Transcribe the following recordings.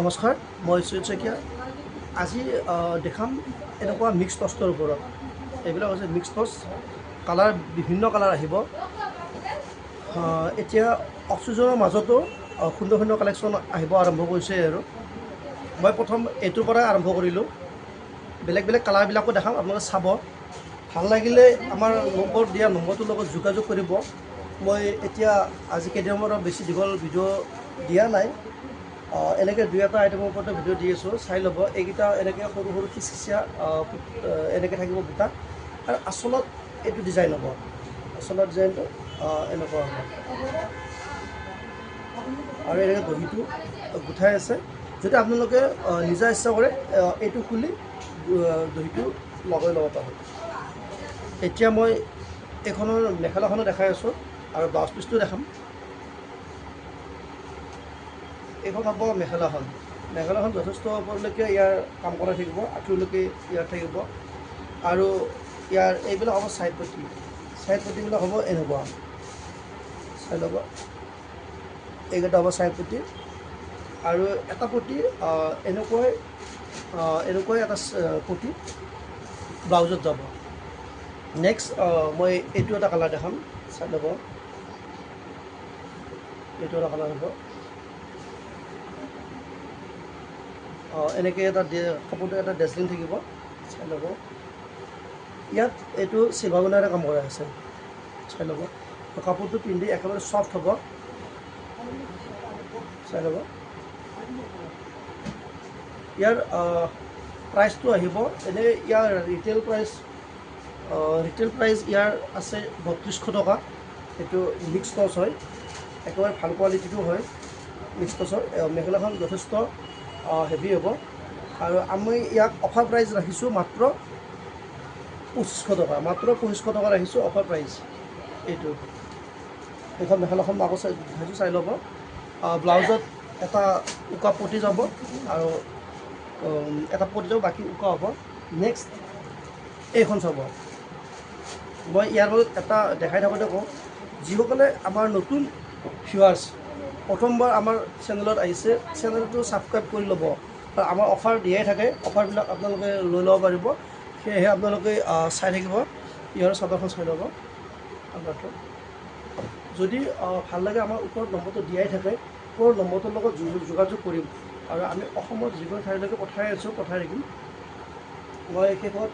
নমস্কাৰ, মই সুজিত শইকীয়া। আজি দেখাম এনেকুৱা মিক্স টষ্টৰ ওপৰত। এইবিলাক হৈছে মিক্স টষ্ট, কালাৰ বিভিন্ন কালাৰ আহিব। এতিয়া অফ চিজনৰ মাজতো সুন্দৰ সুন্দৰ কালেকশ্যন আহিব আৰম্ভ কৰিছে আৰু মই প্ৰথম এইটোৰ পৰাই আৰম্ভ কৰিলোঁ। বেলেগ বেলেগ কালাৰবিলাকো দেখাম, আপোনালোকে চাব। ভাল লাগিলে আমাৰ নম্বৰ দিয়া নম্বৰটোৰ লগত যোগাযোগ কৰিব। মই এতিয়া আজি কেইদিনমানৰ বেছি দীঘল ভিডিঅ' দিয়া নাই, এনেকৈ দুই এটা আইটেমৰ ওপৰতে ভিডিঅ' দি আছোঁ, চাই ল'ব। এইকেইটা এনেকৈ সৰু সৰু খিচখিচীয়া এনেকৈ থাকিব বুটা, আৰু আচলত এইটো ডিজাইন হ'ব। আচলত ডিজাইনটো এনেকুৱা হ'ব, আৰু এনেকৈ দহিটো গোঠাই আছে। যদি আপোনালোকে নিজা ইচ্ছা কৰে এইটো খুলি দহিটো লগাই ল'ব পাৰে। এতিয়া মই এইখনৰ মেখেলাখনো দেখাই আছোঁ আৰু ব্লাউজ পিচটো দেখাম। এইখন হ'ব মেখেলাখন। মেখেলাখন যথেষ্ট ওপৰলৈকে ইয়াৰ কাম কৰা থাকিব, আঁঠুলৈকে ইয়াৰ থাকিব, আৰু ইয়াৰ এইবিলাক হ'ব ছাইড পটি। ছাইড পটিবিলাক হ'ব এনেকুৱা, চাই ল'ব। এইকেইটা হ'ব ছাইড পটি, আৰু এটা পটি এনেকুৱাই এটা পটি ব্লাউজত যাব। নেক্সট মই এইটো এটা কালাৰ দেখাম, চাই ল'ব। এইটো এটা কালাৰ হ'ব, এনেকৈ এটা কাপোৰটো এটা ডেজলিং থাকিব, চাই ল'ব। ইয়াত এইটো চিলভাৰ গুণাৰে কাম কৰা আছে, চাই ল'ব। কাপোৰটো পিন্ধি একেবাৰে ছফ্ট হ'ব, চাই ল'ব। ইয়াৰ প্ৰাইচটো আহিব এনেই, ইয়াৰ ৰিটেইল প্ৰাইচ ইয়াৰ আছে 3200 টকা। এইটো মিক্স টচ হয়, একেবাৰে ভাল কোৱালিটিটো হয় মিক্স টচৰ। মেখেলাখন যথেষ্ট হেভি হ'ব, আৰু আমি ইয়াক অফাৰ প্ৰাইচ ৰাখিছোঁ মাত্ৰ 2500 টকা। মাত্ৰ 2500 টকা ৰাখিছোঁ অফাৰ প্ৰাইচ এইটো। এইখন মেখেলাখন মই আকৌ দেখাইছোঁ, চাই ল'ব। ব্লাউজত এটা উকা পটি যাব, আৰু এটা পটি যাব, বাকী উকা হ'ব। নেক্সট এইখন চাব। মই ইয়াৰ মাজত এটা দেখাই থাকোঁতে কওঁ, যিসকলে আমাৰ নতুন ভিউৱাৰ্ছ প্ৰথমবাৰ আমাৰ চেনেলত আহিছে, চেনেলটো ছাবস্ক্ৰাইব কৰি ল'ব। আৰু আমাৰ অফাৰ দিয়াই থাকে, অফাৰবিলাক আপোনালোকে লৈ ল'ব পাৰিব। সেয়েহে আপোনালোকে চাই থাকিব, ইয়াৰ চাদৰখন চাই ল'ব। আপোনাৰটো যদি ভাল লাগে, আমাৰ ওপৰত নম্বৰটো দিয়াই থাকে, ওপৰৰ নম্বৰটোৰ লগত যোগাযোগ কৰিম, আৰু আমি অসমৰ যিকোনো ঠাইলৈকে পঠাই থাকিম। মই শেষত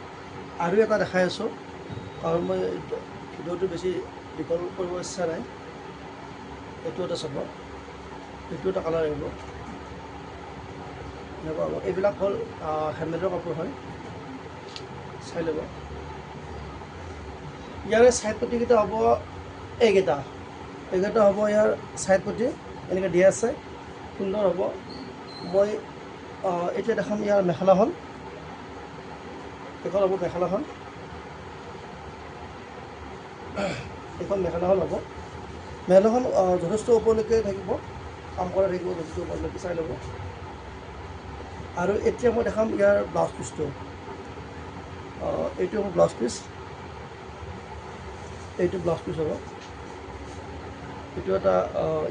আৰু এটা দেখাই আছোঁ, কাৰণ মই ভিডিঅ'টো বেছি দীঘল কৰিব ইচ্ছা নাই। এইটো এটা চাব, এইটো এটা কালাৰ আহিব, এনেকুৱা হ'ব। এইবিলাক হ'ল হেণ্ডমেডৰ কাপোৰ হয়, চাই ল'ব। ইয়াৰে ছাইড পটিকেইটা হ'ব এইকেইটা হ'ব ইয়াৰ ছাইড পটি, এনেকৈ দিয়া আছে, সুন্দৰ হ'ব। মই এতিয়া দেখাম ইয়াৰ মেখেলাখন। এইখন হ'ব মেখেলাখন, এইখন মেখেলাখন হ'ব। মেখেলাখন যথেষ্ট ওপৰলৈকে থাকিব, কাম কৰা থাকিব যথেষ্ট ওপৰলৈকে, চাই ল'ব। আৰু এতিয়া মই দেখাম ইয়াৰ ব্লাউজ পিচটো। এইটো হ'ব ব্লাউজ পিচ, এইটো ব্লাউজ পিচ হ'ব। এইটো এটা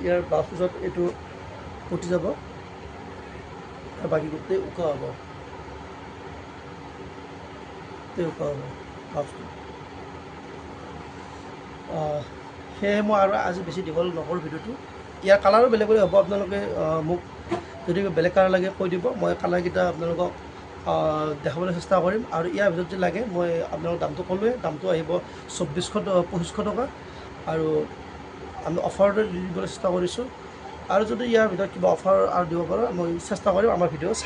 ইয়াৰ ব্লাউজ পিচত এইটো পটি যাব, আৰু বাকী গোটেই উকা হ'ব, ব্লাউজটো। সেয়েহে মই আৰু আজি বেছি দীঘল নকৰোঁ ভিডিঅ'টো। ইয়াৰ কালাৰো বেলেগ বেলেগ হ'ব, আপোনালোকে মোক যদি বেলেগ কালাৰ লাগে কৈ দিব, মই কালাৰকেইটা আপোনালোকক দেখাবলৈ চেষ্টা কৰিম। আৰু ইয়াৰ ভিতৰত যদি লাগে, মই আপোনালোকক দামটো ক'লোৱে, দামটো আহিব 2500 টকা, আৰু আমি অফাৰতে দিবলৈ চেষ্টা কৰিছোঁ। আৰু যদি ইয়াৰ ভিতৰত কিবা অফাৰ আৰু দিব পাৰোঁ, মই চেষ্টা কৰিম আমাৰ ভিডিঅ'